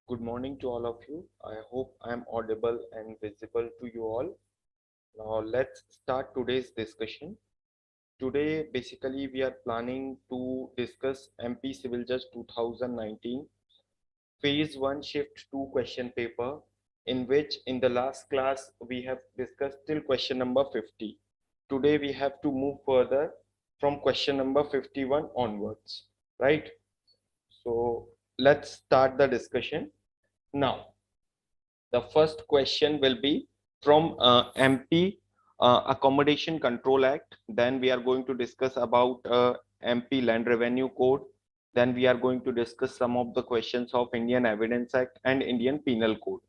Good morning to all of you. I hope I am audible and visible to you all. Now let's start today's discussion. Today basically we are planning to discuss MP Civil Judge 2019 Phase 1 Shift 2 question paper, in which in the last class we have discussed till question number 50. Today we have to move further from question number 51 onwards, right? So let's start the discussion. Now, the first question will be from MP Accommodation Control Act. Then we are going to discuss about MP Land Revenue Code. Then we are going to discuss some of the questions of Indian Evidence Act and Indian Penal Code.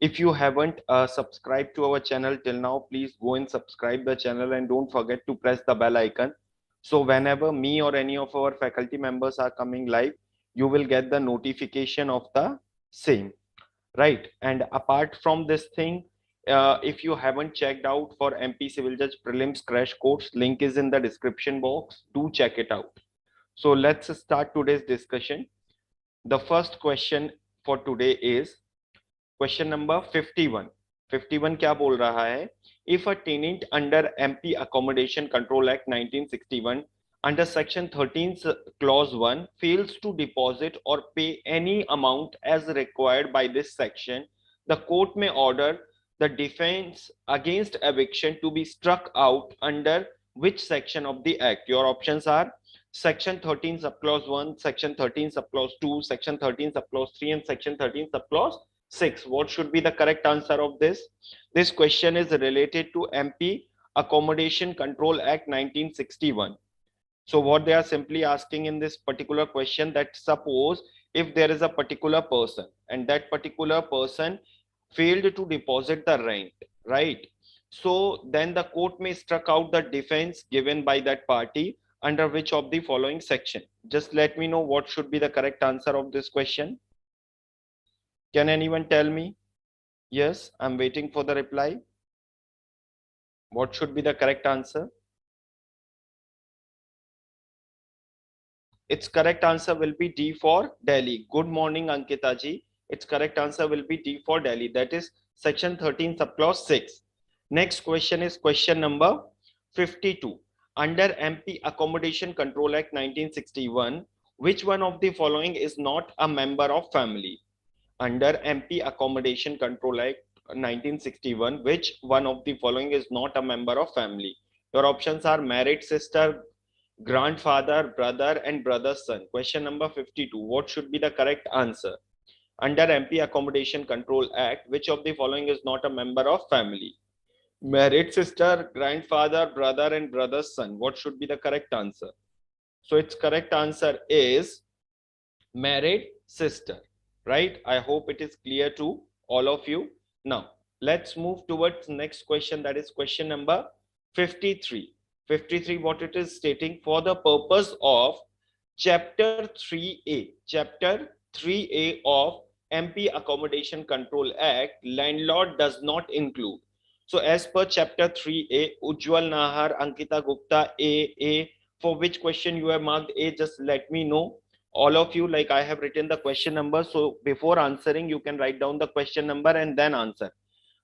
If you haven't subscribed to our channel till now, please go and subscribe the channel and don't forget to press the bell icon. So whenever me or any of our faculty members are coming live, you will get the notification of the same. Right. And apart from this thing, if you haven't checked out for MP Civil Judge Prelims Crash Course, link is in the description box. Do check it out. So let's start today's discussion. The first question for today is question number 51. 51 क्या बोल रहा है? If a tenant under MP Accommodation Control Act 1961 under section 13th clause 1 fails to deposit or pay any amount as required by this section, the court may order the defense against eviction to be struck out under which section of the act? Your options are section 13 subclause 1, section 13 subclause 2, section 13 subclause 3 and section 13 subclause 6. What should be the correct answer of this? This question is related to MP Accommodation Control Act 1961. So what they are simply asking in this particular question, that suppose if there is a particular person and that particular person failed to deposit the rent, right? So then the court may struck out the defense given by that party under which of the following section? Just let me know what should be the correct answer of this question. Can anyone tell me? Yes, I'm waiting for the reply. What should be the correct answer? Its correct answer will be D for Delhi. Good morning, Ankita ji. Its correct answer will be D for Delhi. That is section 13 subclause 6. Next question is question number 52. Under MP Accommodation Control Act 1961, which one of the following is not a member of family? Under MP Accommodation Control Act 1961, which one of the following is not a member of family? Your options are married sister, grandfather, brother and brother's son. Question number 52. What should be the correct answer? Under MP Accommodation Control Act, which of the following is not a member of family? Married sister, grandfather, brother and brother's son. What should be the correct answer? So its correct answer is married sister, right? I hope it is clear to all of you. Now let's move towards next question, that is question number 53. 53, what it is stating: for the purpose of Chapter 3A, Chapter 3A of MP Accommodation Control Act, landlord does not include. So as per Chapter 3A, Ujjwal Nahar, Ankita Gupta, A. For which question you have marked A, just let me know. All of you, like I have written the question number, so before answering you can write down the question number and then answer.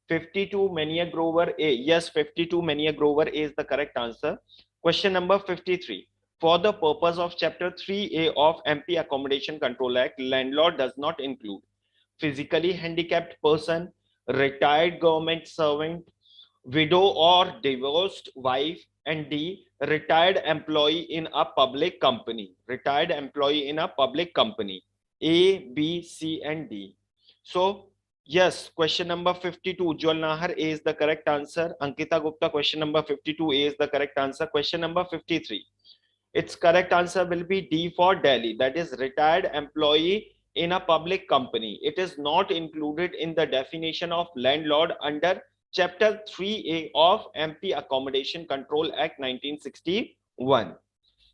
52 Mania Grover A. Yes, 52 Mania Grover A is the correct answer. Question number 53. For the purpose of Chapter 3A of MP Accommodation Control Act, landlord does not include physically handicapped person, retired government servant, widow or divorced wife, and D, retired employee in a public company. Retired employee in a public company. A, B, C, and D. So yes, question number 52, Ujjwal Nahar, A is the correct answer. Ankita Gupta, question number 52, A is the correct answer. Question number 53. Its correct answer will be D for Delhi. That is retired employee in a public company. It is not included in the definition of landlord under Chapter 3A of MP Accommodation Control Act 1961.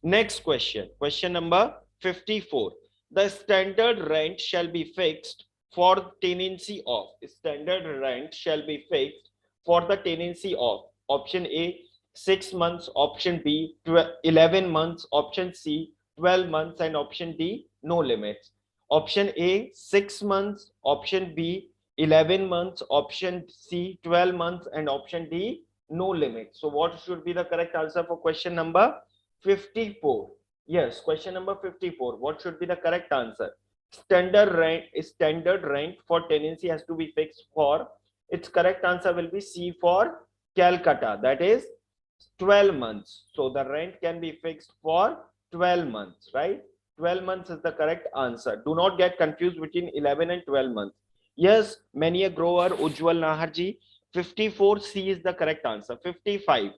Next question. Question number 54. The standard rent shall be fixed for tenancy of. Standard rent shall be fixed for the tenancy of. Option A, 6 months. Option B, 11 months. Option C, 12 months. And option D, no limits. Option A 6 months, option B 11 months, option C 12 months, and option D no limit. So what should be the correct answer for question number 54? Yes, question number 54. What should be the correct answer? Standard rent for tenancy has to be fixed for. Its correct answer will be C for Calcutta. That is 12 months. So the rent can be fixed for 12 months, right? 12 months is the correct answer. Do not get confused between 11 and 12 months. Yes, many a grower, Ujjwal Naharji, 54C is the correct answer. 55.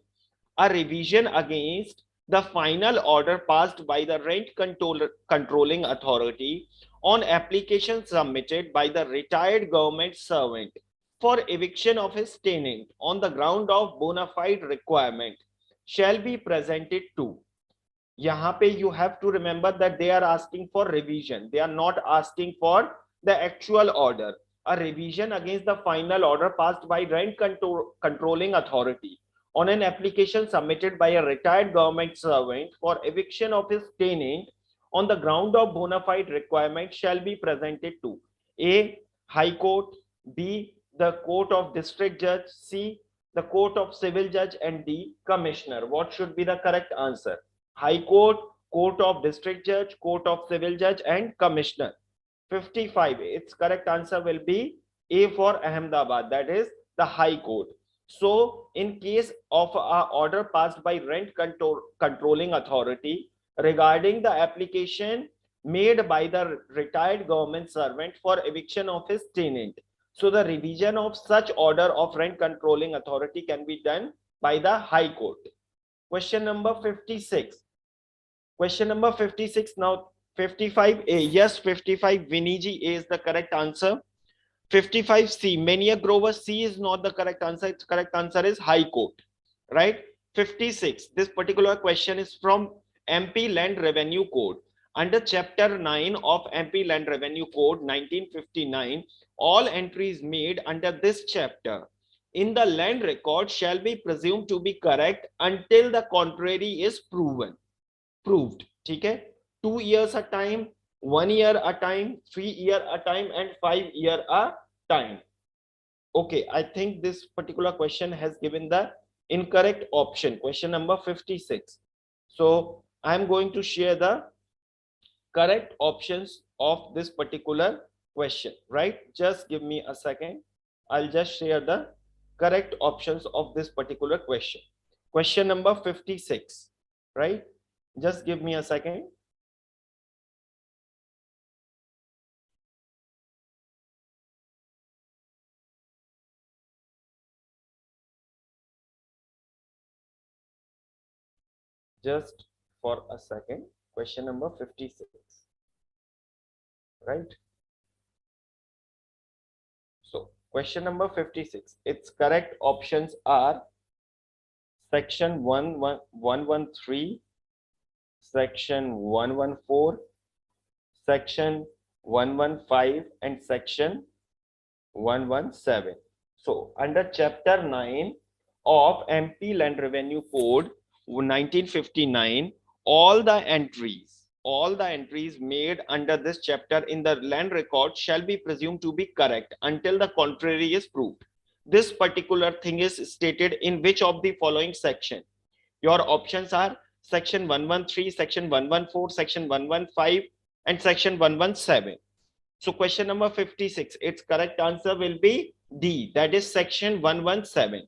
A revision against the final order passed by the controlling authority on application submitted by the retired government servant for eviction of his tenant on the ground of bona fide requirement shall be presented to. यहाँ पे you have to remember that they are asking for revision. They are not asking for the actual order. A revision against the final order passed by rent controlling authority on an application submitted by a retired government servant for eviction of his tenant on the ground of bona fide requirement shall be presented to A. High Court, B. the Court of District Judge, C. the Court of Civil Judge, and D. Commissioner. What should be the correct answer? High Court, Court of District Judge, Court of Civil Judge, and Commissioner. 55. Its correct answer will be A for Ahmedabad, that is the High Court. So, in case of an order passed by rent controlling authority regarding the application made by the retired government servant for eviction of his tenant, so the revision of such order of rent controlling authority can be done by the High Court. Question number 56. Question number 56. Now 55A. Yes, 55 Viniji A is the correct answer. 55C Mania Grover C is not the correct answer. Its correct answer is High Court. Right? 56. This particular question is from MP Land Revenue Code. Under Chapter 9 of MP Land Revenue Code 1959, all entries made under this chapter in the land record shall be presumed to be correct until the contrary is proved. ठीक है? 2 years a time, 1 year a time, 3 year a time, and 5 year a time. Okay, I think this particular question has given the incorrect option. Question number 56. So I am going to share the correct options of this particular question, right? Just give me a second. I'll just share the correct options of this particular question. Question number 56, right? Just give me a second. Just for a second. Question number 56, right? So question number 56, its correct options are section 113, section 114, section 115, and section 117. So under Chapter 9 of MP Land Revenue Code 1959, all the entries made under this chapter in the land record shall be presumed to be correct until the contrary is proved. This particular thing is stated in which of the following section? Your options are section 113, section 114, section 115, and section 117. So question number 56, its correct answer will be D, that is section 117.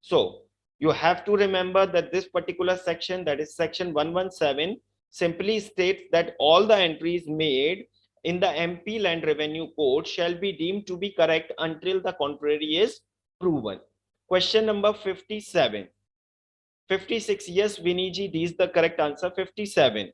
So you have to remember that this particular section, that is section 117, simply states that all the entries made in the MP Land Revenue Code shall be deemed to be correct until the contrary is proven. Question number 57. 56, yes, Viniji, D is the correct answer. 57.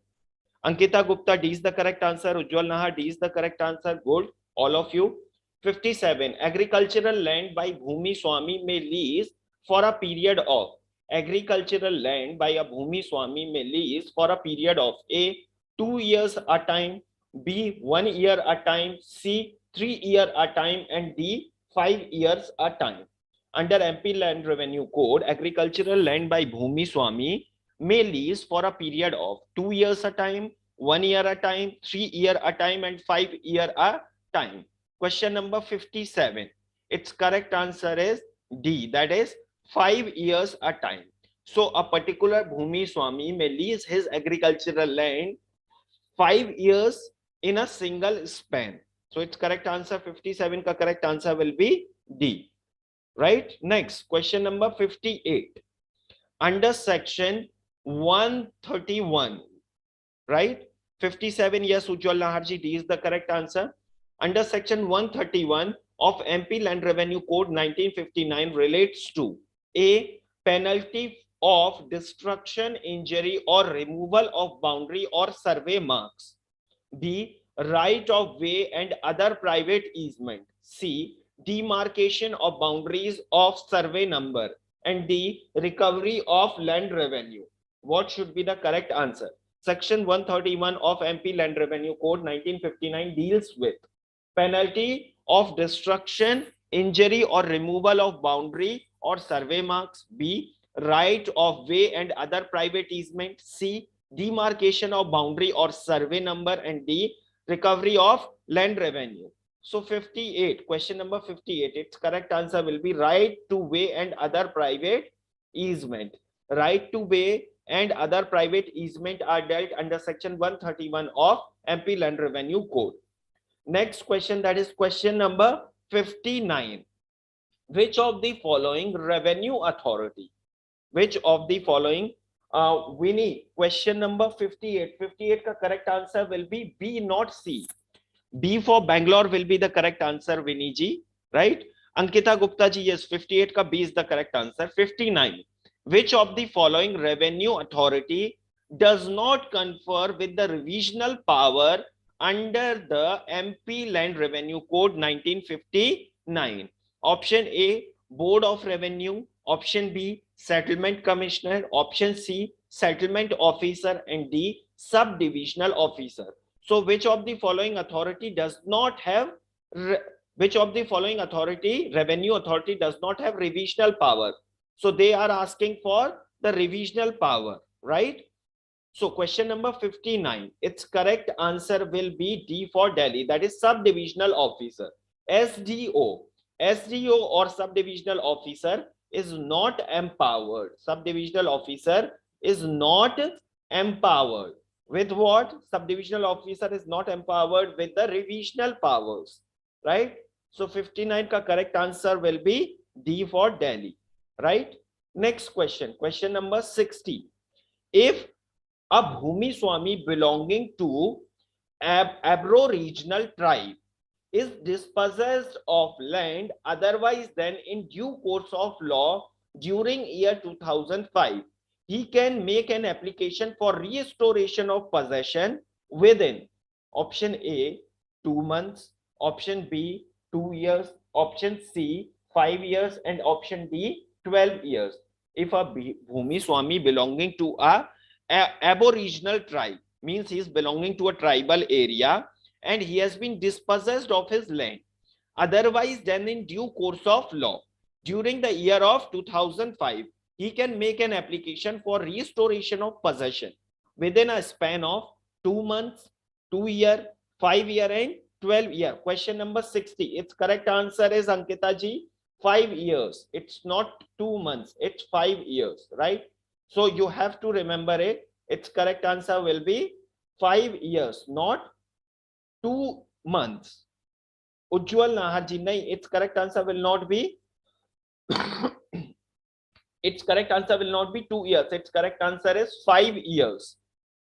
Ankita Gupta, D is the correct answer. Ujjwal Nahar, D is the correct answer. Good, all of you. 57. Agricultural land by Bhumiswami may lease for a period of. Agricultural land by a Bhumiswami may lease for a period of A. 2 years a time, B. 1 year a time, C. 3 year a time, and D. 5 years a time. Under MP Land Revenue Code, agricultural land by Bhumiswami may lease for a period of 2 years a time, 1 year a time, 3 year a time, and 5 year a time. Question number 57. Its correct answer is D, that is 5 years a time. So a particular Bhumiswami may lease his agricultural land 5 years in a single span. So its correct answer 57 ka correct answer will be D. Right? Next, question number 58. Under section 131, right? 57, yes, Ujjwal Naharji, D is the correct answer. Under section 131 of MP Land Revenue Code 1959 relates to A, penalty of destruction, injury, or removal of boundary or survey marks. B, right of way and other private easement. C, demarcation of boundaries of survey number. And D, recovery of land revenue. What should be the correct answer? Section 131 of MP Land Revenue Code 1959 deals with penalty of destruction, injury, or removal of boundary or survey marks. B, right of way and other private easement. C, demarcation of boundary or survey number. And D, recovery of land revenue. So 58, question number 58, its correct answer will be right to way and other private easement. Right to way and other private easement are dealt under section 131 of MP Land Revenue Code. Next question, that is question number 59. Which of the following revenue authority? Which of the following? Winnie, question number 58. 58 ka correct answer will be B, not C. B for Bangalore will be the correct answer, Winnie ji, right? Ankita Gupta ji, yes, 58 ka B is the correct answer. 59. Which of the following revenue authority does not confer with the revisional power under the MP Land Revenue Code 1959? Option A, Board of Revenue. Option B, Settlement Commissioner. Option C, Settlement Officer. And D, Sub-Divisional Officer. So which of the following authority does not have, which of the following authority, revenue authority, does not have revisional power? So they are asking for the revisional power, right? So question number 59, its correct answer will be D for Delhi, that is Sub-Divisional Officer. SDO, SDO or Sub-Divisional Officer is not empowered. Sub-Divisional Officer is not empowered. With what? Sub-Divisional Officer is not empowered with the revisional powers, right? So 59 ka correct answer will be D for Delhi, right? Next question, question number 60. If a Bhumiswami belonging to aboriginal tribe is dispossessed of land otherwise than in due course of law during year 2005, he can make an application for restoration of possession within option A, 2 months, option B, 2 years, option C, 5 years, and option D, 12 years. If a Bhumiswami belonging to a aboriginal tribe, means he is belonging to a tribal area and he has been dispossessed of his land otherwise than in due course of law during the year of 2005, he can make an application for restoration of possession within a span of 2 months, 2 year, 5 year, and 12 year. Question number 60. Its correct answer is, Ankita ji, 5 years. It's not 2 months, it's 5 years, right? So you have to remember it. Its correct answer will be 5 years, not 2 months. Ujjwal Nahar ji, nahi, its correct answer will not be its correct answer will not be 2 years. Its correct answer is 5 years.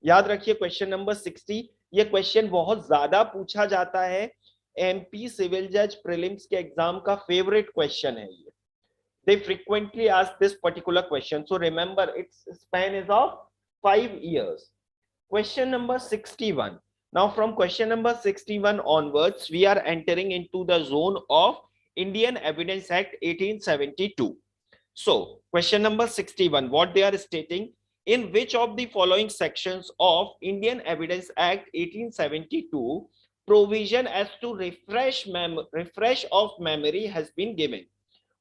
याद रखिए question number 60, ये question बहुत ज्यादा पूछा जाता है, MP civil जज prelims के एग्जाम का फेवरेट क्वेश्चन है ये. They frequently ask this particular question, so remember its span is of 5 years. Question number 61. Now from question number 61 onwards, we are entering into the zone of Indian Evidence Act 1872. So question number 61, what they are stating, in which of the following sections of Indian Evidence Act 1872 provision as to refresh of memory has been given?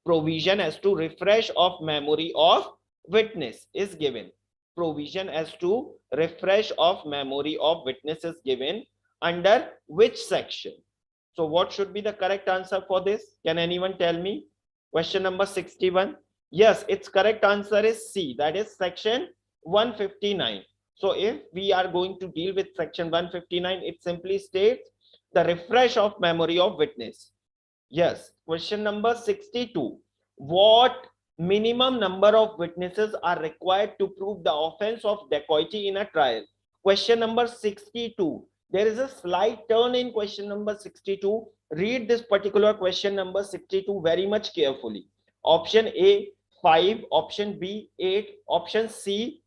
Provision as to refresh of memory of witness is given. provision as to refresh of memory of witnesses given under which section? So what should be the correct answer for this? Can anyone tell me? Question number 61. Yes, its correct answer is C, that is section 159. So if we are going to deal with section 159, it simply states the refresh of memory of witness. Yes. Question number 62. What minimum number of witnesses are required to prove the offense of dacoity in a trial? Question number 62. There is a slight turn in question number 62. Read this particular question number 62 very much carefully. Option A 5, option B 8, option C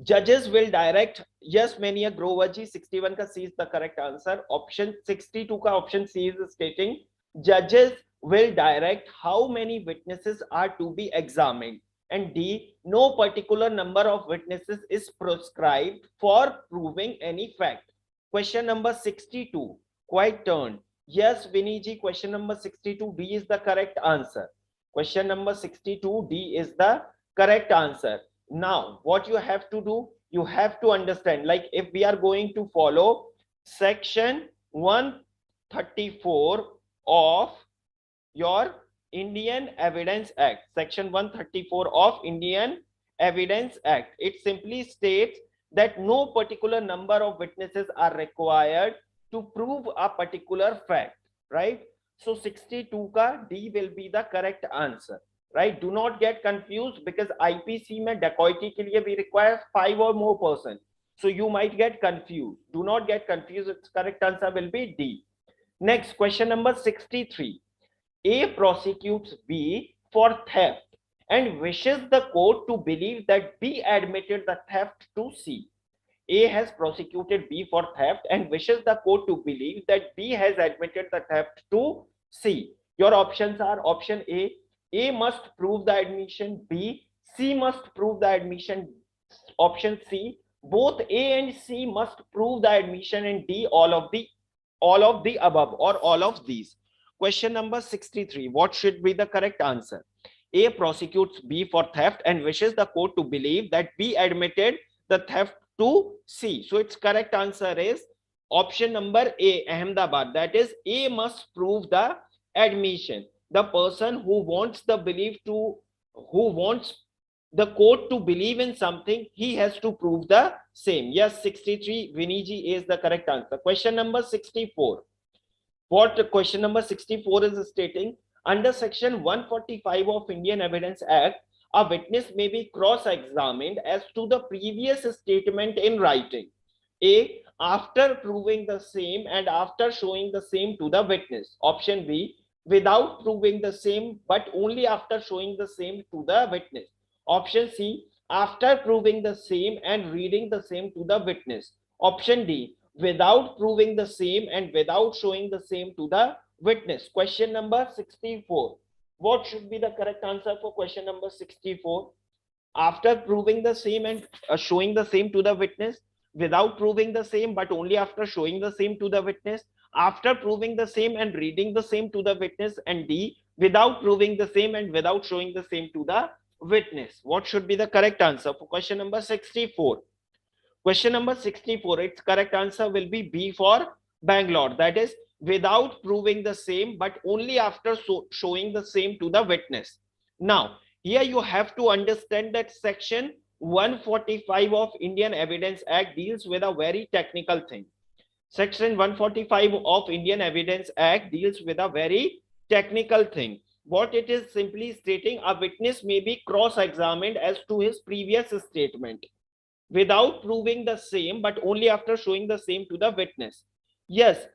judges will direct. Yes, many a Grover ji, 61 ka C is the correct answer. Option 62 ka option C is stating judges will direct how many witnesses are to be examined. And D, no particular number of witnesses is prescribed for proving any fact. Question number 62, quite turned. Yes, Vinny ji, question number 62, D is the correct answer. Question number 62, D is the correct answer. Now, what you have to do, you have to understand, like if we are going to follow section 134 of your Indian Evidence Act, section 134 of Indian Evidence Act, it simply states that no particular number of witnesses are required to prove a particular fact, right? So 62 ka D will be the correct answer. Right? Do not get confused because I.P.C में dacoity के लिए we require 5 or more person. So you might get confused. Do not get confused. Its correct answer will be D. Next, question number 63. A prosecutes B for theft and wishes the court to believe that B admitted the theft to C. A has prosecuted B for theft and wishes the court to believe that B has admitted the theft to C. Your options are option A must prove the admission, B, C must prove the admission, option C, both A and C must prove the admission, and D, all of the above or all of these. Question number 63. What should be the correct answer? A prosecutes B for theft and wishes the court to believe that B admitted the theft to C. So its correct answer is option number A, Ahmedabad. That is, A must prove the admission. The person who wants the court to believe in something, he has to prove the same. Yes, 63, Viniji is the correct answer. Question number 64. What question number 64 is stating? Under section 145 of Indian Evidence Act, a witness may be cross-examined as to the previous statement in writing. A, after proving the same and after showing the same to the witness. Option B, without proving the same but only after showing the same to the witness. Option C, after proving the same and reading the same to the witness. Option D, without proving the same and without showing the same to the witness. Question number 64. What should be the correct answer for question number 64? After proving the same and showing the same to the witness, without proving the same but only after showing the same to the witness, after proving the same and reading the same to the witness, and D, without proving the same and without showing the same to the witness. What should be the correct answer for question number 64? Question number 64, its correct answer will be B for Bangalore. That is, without proving the same but only after showing the same to the witness. Now, here you have to understand that section 145 of Indian Evidence Act deals with a very technical thing. Section 145 of Indian Evidence Act deals with a very technical thing. What it is simply stating, a witness may be cross-examined as to his previous statement without proving the same but only after showing the same to the witness. Yes,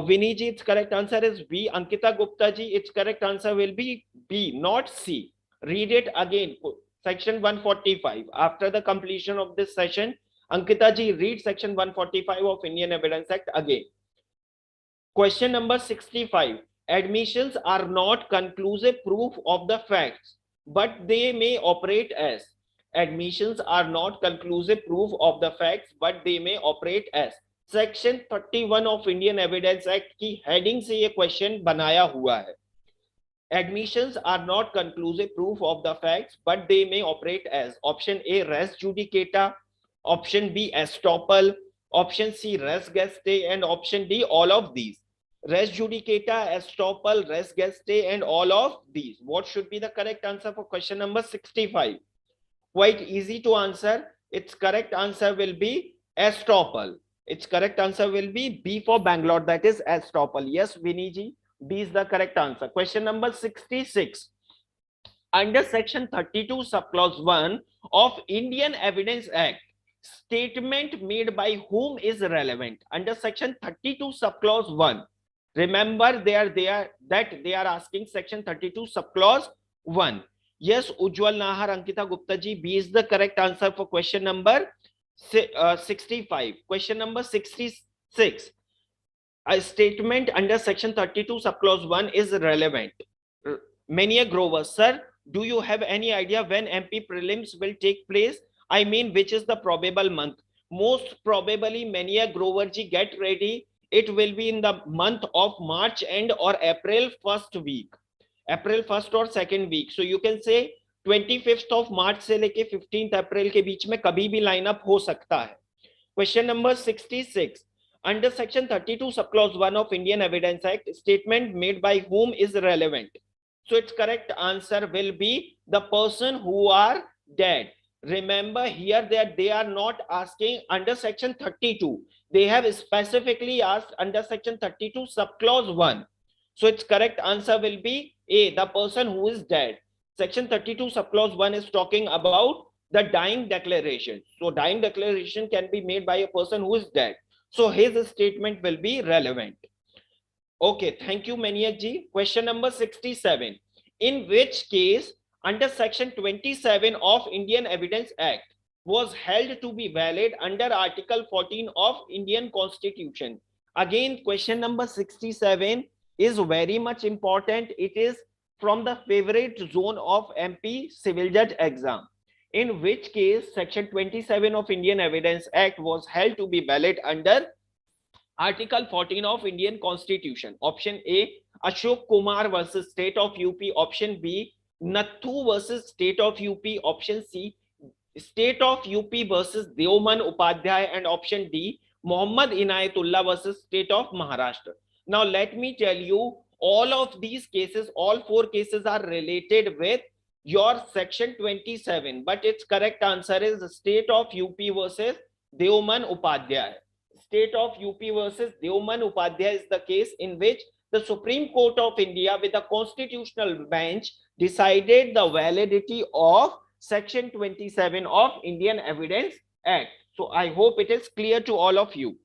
Vinny ji, its correct answer is B. Ankita Gupta ji, its correct answer will be B, not C. Read it again. Section 145. After the completion of this session, Ankita ji, read section 145 of Indian Evidence Act again. Question number 65. Admissions are not conclusive proof of the facts, but they may operate as. Admissions are not conclusive proof of the facts, but they may operate as. Section 31 of Indian Evidence Act की heading से ये question बनाया हुआ है. Admissions are not conclusive proof of the facts, but they may operate as option A, res judicata, option B, estoppel, option C, res gastae, and option D, all of these. Res judicata, estoppel, res gastae, and all of these. What should be the correct answer for question number 65? Quite easy to answer. Its correct answer will be estoppel. Its correct answer will be B for Bangalore, that is estoppel. Yes, Vinny ji, B is the correct answer. Question number 66. Under section 32 subclause 1 of Indian Evidence Act, statement made by whom is relevant? Under section 32 subclause 1. Remember they are asking section 32 subclause 1. Yes, Ujjwal Nahar, Ankita Gupta ji, B is the correct answer for question number 65. Question number 66. A statement under section 32 subclause 1 is relevant. Mania Grover, sir, do you have any idea when MP prelims will take place? I mean, which is the probable month? Most probably, Mania Grover ji, get ready. It will be in the month of March end or April first week. April first or second week. So you can say 25th of March से लेके 15th April के बीच में कभी भी line up हो सकता है. Question number 66. Under section 32 subclause 1 of Indian Evidence Act, statement made by whom is relevant? So its correct answer will be the person who are dead. Remember here that they are not asking under section 32. They have specifically asked under section 32 subclause 1. So its correct answer will be A, the person who is dead. Section 32 subclause 1 is talking about the dying declaration. So dying declaration can be made by a person who is dead. So his statement will be relevant. Okay, thank you, Maniak ji. Question number 67. In which case, under section 27 of Indian Evidence Act was held to be valid under Article 14 of Indian Constitution? Again, question number 67 is very much important. It is from the favorite zone of MP civil judge exam. In which case, section 27 of Indian Evidence Act was held to be valid under Article 14 of Indian Constitution. Option A, Ashok Kumar versus State of UP. Option B, Nathu versus State of UP. Option C, State of UP versus Deoman Uppadhyay. And option D, Muhammad Inayatullah versus State of Maharashtra. Now let me tell you, all of these cases, all four cases are related with your section 27, but its correct answer is State of UP versus Deoman Uppadhyay. State of UP versus Deoman Uppadhyay is the case in which the Supreme Court of India with a constitutional bench decided the validity of section 27 of Indian Evidence Act. So I hope it is clear to all of you.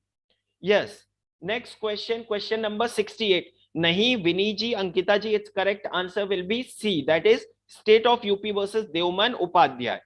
Yes. Next question, question number 68. Nahi, Vinny ji, Ankita ji, its correct answer will be C. That is State of UP versus Deoman Uppadhyay.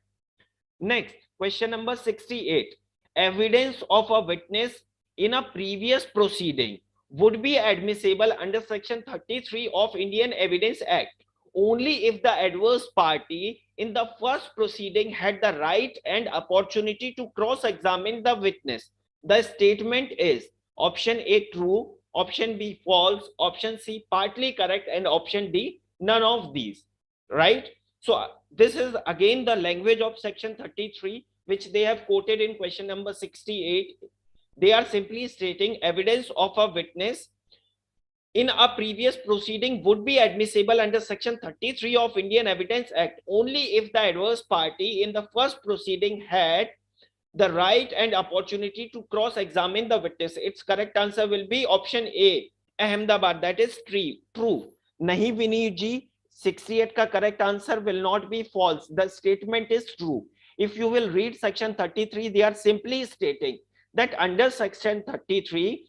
Next, question number 68. Evidence of a witness in a previous proceeding would be admissible under section 33 of Indian Evidence Act only if the adverse party in the first proceeding had the right and opportunity to cross-examine the witness. The statement is option A, true, option B, false, option C, partly correct, and option D, none of these. Right? So this is again the language of section 33, which they have quoted in question number 68. They are simply stating evidence of a witness in a previous proceeding would be admissible under section 33 of Indian Evidence Act only if the adverse party in the first proceeding had the right and opportunity to cross-examine the witness. Its correct answer will be option A, Ahmedabad. That is true. Nahi, Vinny ji, 68 ka correct answer will not be false. The statement is true. If you will read section 33, they are simply stating that under section 33,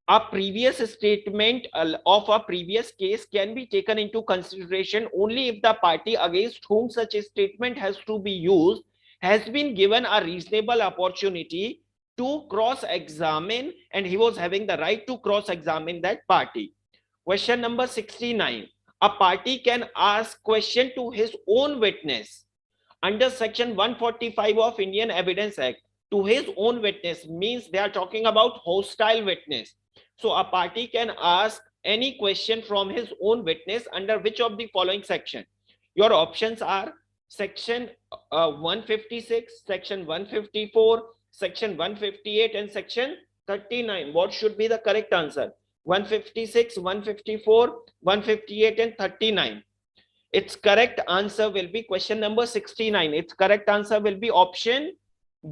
a previous statement of a previous case can be taken into consideration only if the party against whom such a statement has to be used has been given a reasonable opportunity to cross-examine, and he was having the right to cross-examine that party. Question number 69. A party can ask question to his own witness under section 145 of Indian Evidence Act. To his own witness means they are talking about hostile witness. So a party can ask any question from his own witness under which of the following section? Your options are section 156, section 154, section 158 and section 39. What should be the correct answer? 156, 154, 158 and 39. Its correct answer will be question number 69. Its correct answer will be option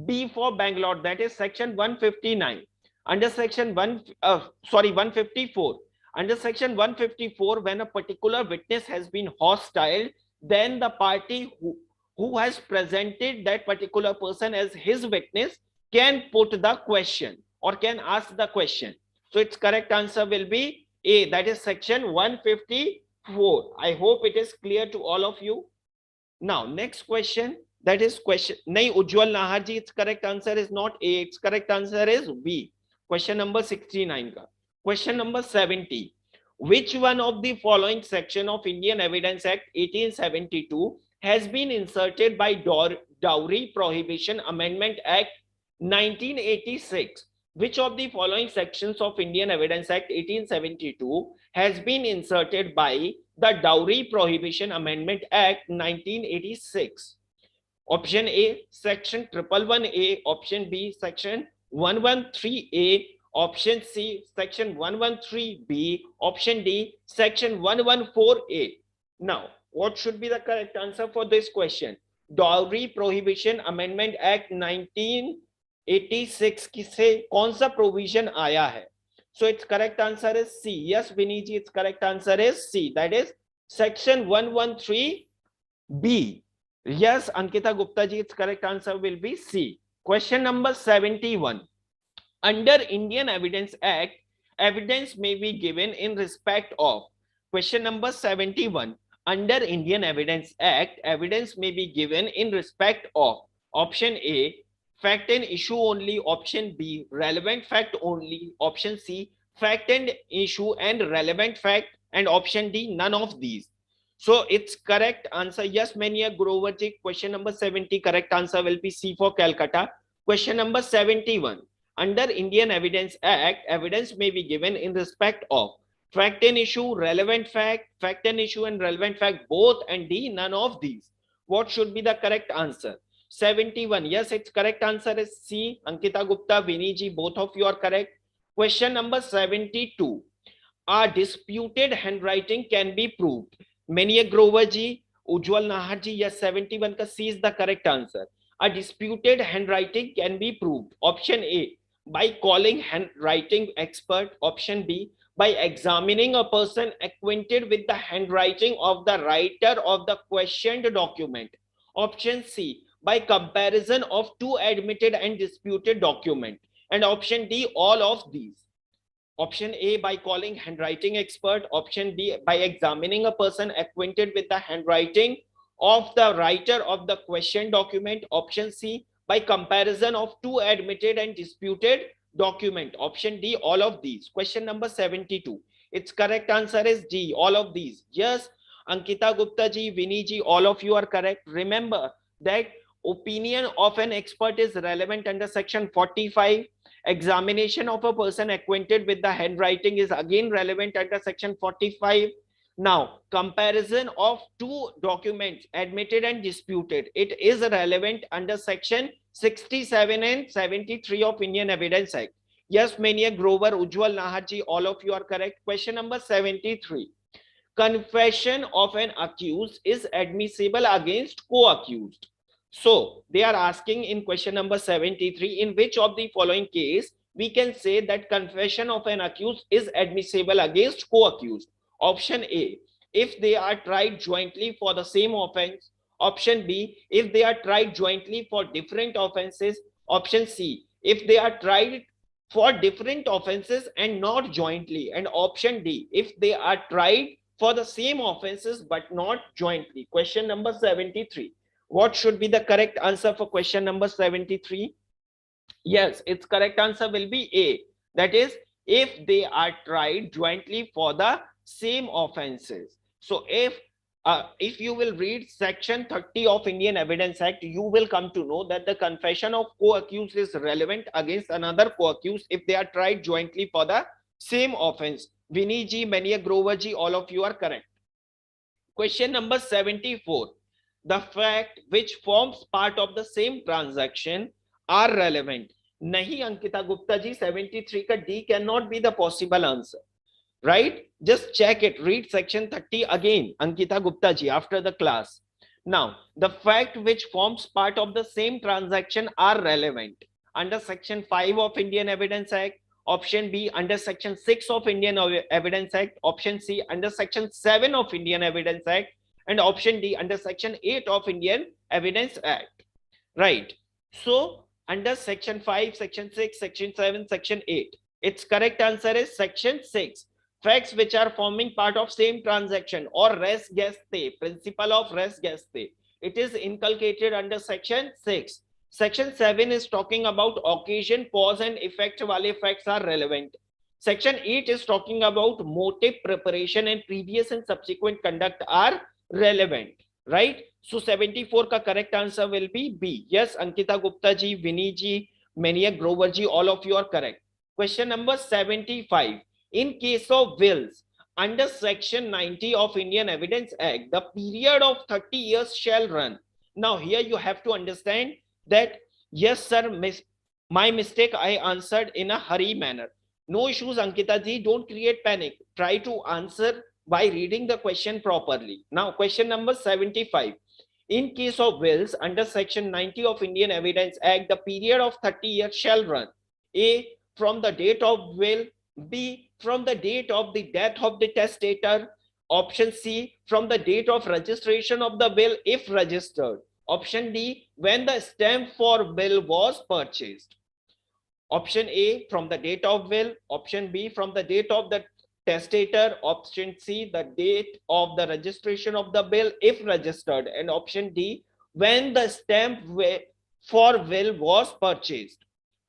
B for Bangalore, that is section 159. Under section 154. Under section 154, when a particular witness has been hostile, then the party who has presented that particular person as his witness can put the question or can ask the question. So its correct answer will be A, that is section 154. I hope it is clear to all of you. Now, next question, that is question, nahi Ujjwal Nahar ji, its correct answer is not A, its correct answer is B. Question number 69 ka. Question number 70. Which one of the following section of Indian Evidence Act 1872 has been inserted by Dowry Prohibition Amendment Act 1986? Which of the following sections of Indian Evidence Act 1872 has been inserted by the Dowry Prohibition Amendment Act 1986? Option A, section 111A. Option B, section 113A. Option C, section 113B. Option D, section 114A. Now, what should be the correct answer for this question? Dowry Prohibition Amendment Act 1986 से कौन सा provision आया है? So its correct answer is C. Yes, Vinny ji, its correct answer is C. That is section 113B. Yes, Ankita Gupta ji, its correct answer will be C. Question number 71. Under Indian Evidence Act, evidence may be given in respect of. Question number 71. Under Indian Evidence Act, evidence may be given in respect of. Option A, fact and issue only. Option B, relevant fact only. Option C, fact and issue and relevant fact. And option D, none of these. So its correct answer, yes, Mania Grover ji, question number 70, correct answer will be C for Calcutta. Question number 71. Under Indian Evidence Act, evidence may be given in respect of fact and issue, relevant fact, fact and issue and relevant fact, both, and D, none of these. What should be the correct answer? 71. Yes, its correct answer is C. Ankita Gupta, Vinny ji, both of you are correct. Question number 72. A disputed handwriting can be proved. Many Grover ji, Ujjwal Nahar ji, yes, 71 ka C is the correct answer. A disputed handwriting can be proved. Option A, by calling handwriting expert. Option B, by examining a person acquainted with the handwriting of the writer of the questioned document. Option C, by comparison of two admitted and disputed documents. And option D, all of these. Option A, by calling handwriting expert. Option B, by examining a person acquainted with the handwriting of the writer of the question document. Option C, by comparison of two admitted and disputed document. Option D, all of these. Question number 72. Its correct answer is D, all of these. Yes, Ankita Gupta ji, Vinny ji, all of you are correct. Remember that opinion of an expert is relevant under section 45. Examination of a person acquainted with the handwriting is again relevant under section 45. Now, comparison of two documents, admitted and disputed, it is relevant under section 67 and 73 of Indian Evidence Act. Yes, Mania Grover, Ujjwal Nahar ji, all of you are correct. Question number 73. Confession of an accused is admissible against co-accused. So they are asking in question number 73, in which of the following case we can say that confession of an accused is admissible against co-accused? Option A, if they are tried jointly for the same offense. Option B, if they are tried jointly for different offenses. Option C, if they are tried for different offenses and not jointly. And option D, if they are tried for the same offenses but not jointly. Question number 73. What should be the correct answer for question number 73? Yes, its correct answer will be A. That is, if they are tried jointly for the same offenses. So if you will read section 30 of Indian Evidence Act, you will come to know that the confession of co-accused is relevant against another co-accused if they are tried jointly for the same offense. Vinny ji, Mania Grover ji, all of you are correct. Question number 74. The fact which forms part of the same transaction are relevant. Nahi Ankita Gupta ji, 73 ka D cannot be the possible answer. Right? Just check it. Read section 30 again, Ankita Gupta ji, after the class. Now, the fact which forms part of the same transaction are relevant under section 5 of Indian Evidence Act, option B under section 6 of Indian Evidence Act, option C under section 7 of Indian Evidence Act, and option D under section 8 of Indian Evidence Act. Right? So, under section 5, section 6, section 7, section 8, its correct answer is section 6. Facts which are forming part of same transaction or res gestae, principle of res gestae. It is inculcated under section 6. Section 7 is talking about occasion, cause and effect wale facts are relevant. Section 8 is talking about motive, preparation and previous and subsequent conduct are relevant. Right? So 74 ka correct answer will be B. Yes, Ankita Gupta ji, Vinny ji, Maniac Grover ji, all of you are correct. Question number 75. In case of wills, under section 90 of Indian Evidence Act, the period of 30 years shall run. Now here you have to understand that, yes sir, my mistake, I answered in a hurry manner. No issues Ankita ji, don't create panic. Try to answer by reading the question properly. Now question number 75. In case of wills, under section 90 of Indian Evidence Act, the period of 30 years shall run. A, from the date of will. B, from the date of the death of the testator. Option C, from the date of registration of the will if registered. Option D, when the stamp for will was purchased. Option A, from the date of will. Option B, from the date of the testator. Option C, the date of the registration of the bill if registered. And option D, when the stamp for will was purchased.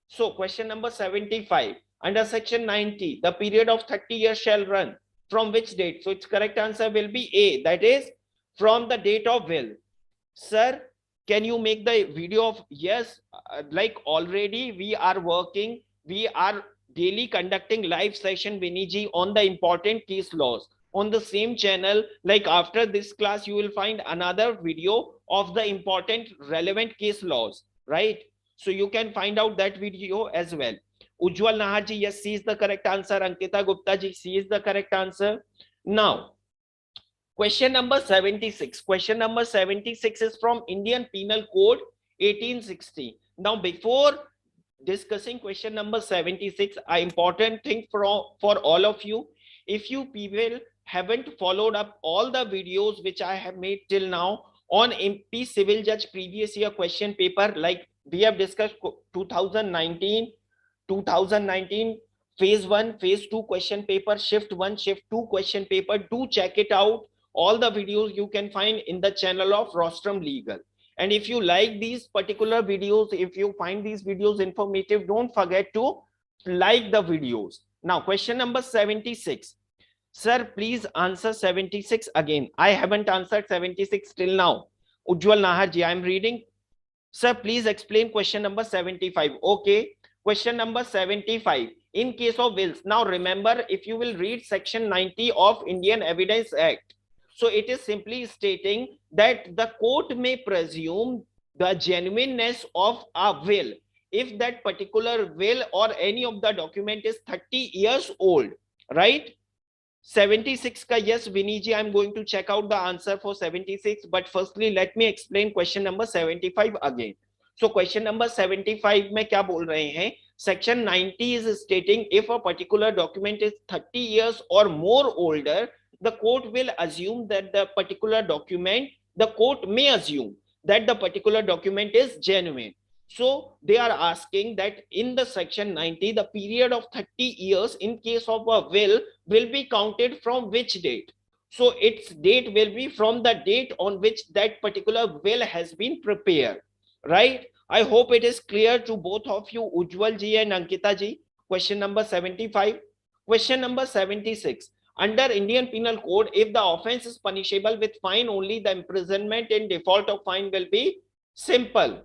So question number 75. Under section 90, the period of 30 years shall run. From which date? So its correct answer will be A, that is from the date of will. Sir, can you make the video of, yes, like already we are working, we are daily conducting live session, Vinny ji, on the important case laws on the same channel. Like after this class, you will find another video of the important relevant case laws, right? So you can find out that video as well. Ujjwal Nahar ji, yes, C is the correct answer. Ankita Gupta ji, C is the correct answer. Now, question number 76. Question number 76 is from Indian Penal Code 1860. Now, before discussing question number 76, an important thing for all of you, if you people haven't followed up all the videos which I have made till now on MP Civil Judge previous year question paper, like we have discussed 2019 phase 1, phase 2 question paper, shift 1, shift 2 question paper. Do check it out. All the videos you can find in the channel of Rostrum Legal. And if you like these particular videos, if you find these videos informative, don't forget to like the videos. Now question number 76. Sir, please answer 76 again. I haven't answered 76 till now. Ujjwal Nahar ji, I am reading. Sir, please explain question number 75. Okay. Question number 75. In case of wills. Now remember, if you will read section 90 of Indian Evidence Act, so it is simply stating that the court may presume the genuineness of a will if that particular will or any of the document is 30 years old, right? 76 ka, yes, Vinny ji, I'm going to check out the answer for 76, but firstly let me explain question number 75 again. So question number 75 में क्या बोल रहे हैं? Section 90 is stating if a particular document is 30 years or more older, the court will assume that the particular document, the court may assume that the particular document is genuine. So they are asking that in the section 90, the period of 30 years in case of a will be counted from which date? So its date will be from the date on which that particular will has been prepared. Right? I hope it is clear to both of you, Ujjwal ji and Ankita ji. Question number 75. Question number 76. Under Indian Penal Code, if the offence is punishable with fine only, the imprisonment in default of fine will be simple.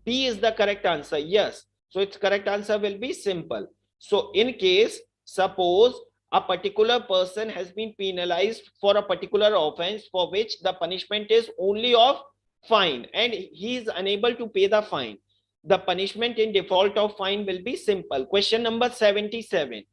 B is the correct answer. Yes. So its correct answer will be simple. So in case, suppose a particular person has been penalized for a particular offense for which the punishment is only of fine and he is unable to pay the fine. The punishment in default of fine will be simple. Question number 77.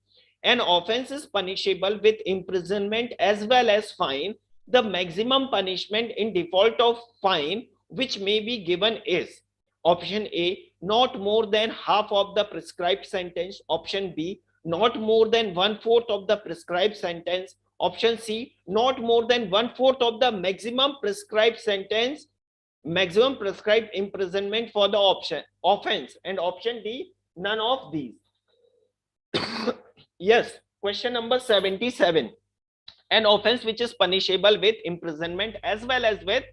An offense is punishable with imprisonment as well as fine. The maximum punishment in default of fine which may be given is option A, not more than half of the prescribed sentence. Option B, not more than 1/4 of the prescribed sentence. Option C, not more than 1/4 of the maximum prescribed sentence, maximum prescribed imprisonment for the offense. And option D, none of these. Yes, question number 77. An offense which is punishable with imprisonment as well as with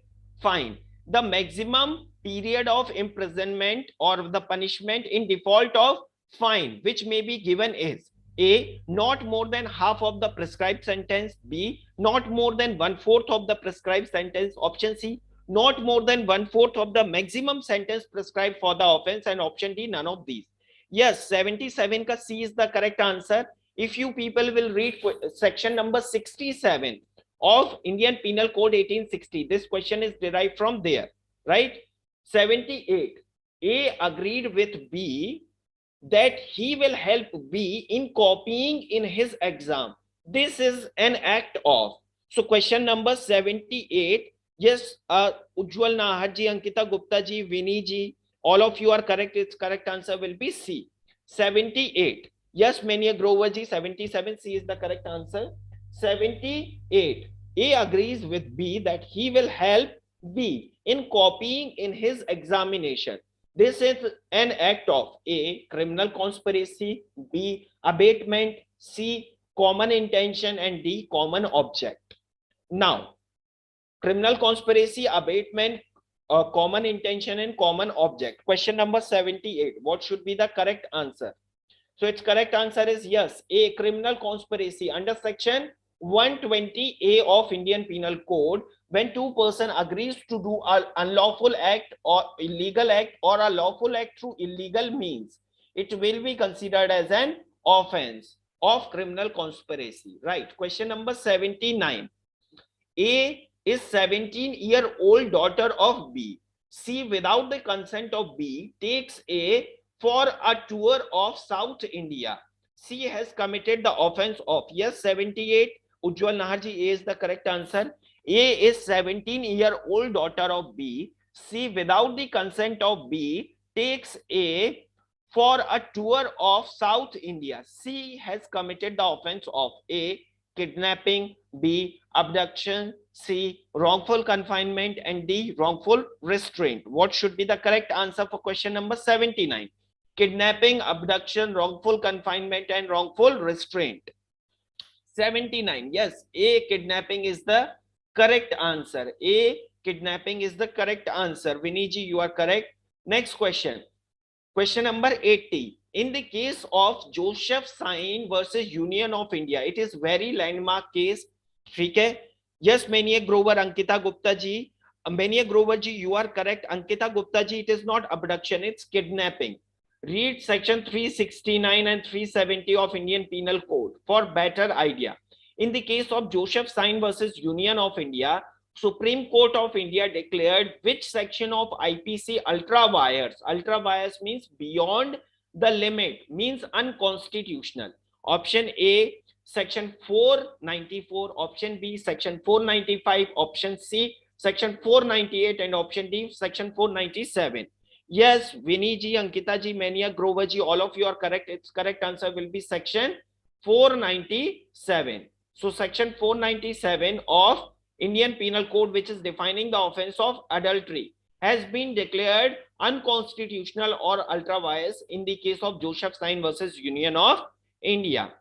fine. The maximum period of imprisonment or the punishment in default of fine which may be given is A, not more than half of the prescribed sentence. B, not more than 1/4 of the prescribed sentence. Option C, not more than 1/4 of the maximum sentence prescribed for the offense. And option D, none of these. Yes, 77 ka C is the correct answer. If you people will read section number 67 of Indian Penal Code 1860, this question is derived from there, right? 78. A agreed with B that he will help B in copying in his exam. This is an act of. So question number 78. Yes, Ujjwal Nahar ji, Ankita Gupta ji, Vinny ji, all of you are correct. Its correct answer will be C. 78. Yes, Mania Grover ji, 77. C is the correct answer. 78. A agrees with B that he will help B in copying in his examination. This is an act of A, criminal conspiracy, B, abatement, C, common intention, and D, common object. Now, criminal conspiracy, abatement, common intention, and common object. Question number 78. What should be the correct answer? So its correct answer is yes, A, criminal conspiracy. Under section 120A of Indian Penal Code, when two persons agrees to do an unlawful act or illegal act or a lawful act through illegal means, it will be considered as an offense of criminal conspiracy. Right. Question number 79. A is 17-year-old daughter of B. C, without the consent of B, takes A for a tour of South India. C has committed the offense of. Yes, 78. Ujjwal Naharji, A is the correct answer. A is 17-year-old daughter of B. C, without the consent of B, takes A for a tour of South India. C has committed the offense of A, kidnapping, B, abduction, C, wrongful confinement, and D, wrongful restraint. What should be the correct answer for question number 79? Kidnapping, abduction, wrongful confinement, and wrongful restraint. 79. Yes, A, kidnapping is the correct answer. A, kidnapping is the correct answer. Vinny ji, you are correct. Next question. Question number 80. In the case of Joseph Sain versus Union of India, it is very landmark case. Okay? Yes, Mania Grover, Ankita Gupta ji. Mania Grover ji, you are correct. Ankita Gupta ji, it is not abduction, it's kidnapping. Read section 369 and 370 of Indian Penal Code for better idea. In the case of Joseph Sain versus Union of India, Supreme Court of India declared which section of I.P.C. ultra vires. Ultra vires means beyond the limit, means unconstitutional. Option A, section 494. Option B, section 495. Option C, section 498. And option D, section 497. Yes, Vinny ji, Ankita ji, Mania, Grover ji, all of you are correct. Its correct answer will be section 497. So section 497 of Indian Penal Code, which is defining the offense of adultery, has been declared unconstitutional or ultra vires in the case of Joseph Sain versus Union of India.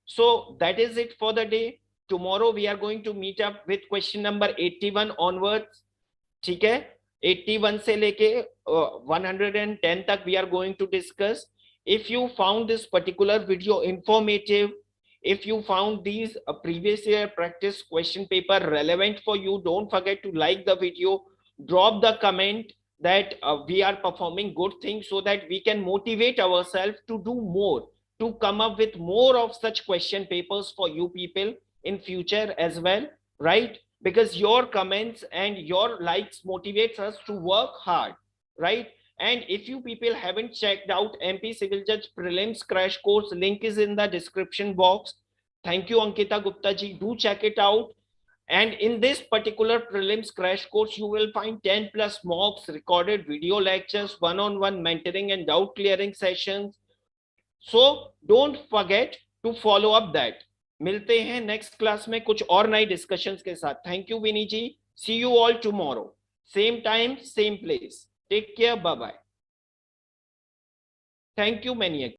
So that is it for the day. Tomorrow we are going to meet up with question number 81 onwards. ठीक है? 81 से लेके 110 तक we are going to discuss. If you found this particular video informative, if you found these previous year practice question paper relevant for you, don't forget to like the video, drop the comment that we are performing good things so that we can motivate ourselves to do more. to come up with more of such question papers for you people in future as well, right? Because your comments and your likes motivates us to work hard, right? And if you people haven't checked out MP Civil Judge Prelims Crash Course, link is in the description box. Thank you, Ankita Gupta ji. Do check it out. And in this particular prelims crash course, you will find 10 plus mocks, recorded video lectures, one-on-one mentoring and doubt clearing sessions. So don't forget to follow up that. मिलते हैं next class में कुछ और नई discussions के साथ. Thank you Vini ji. See you all tomorrow. Same time, same place. Take care. Bye bye. Thank you many.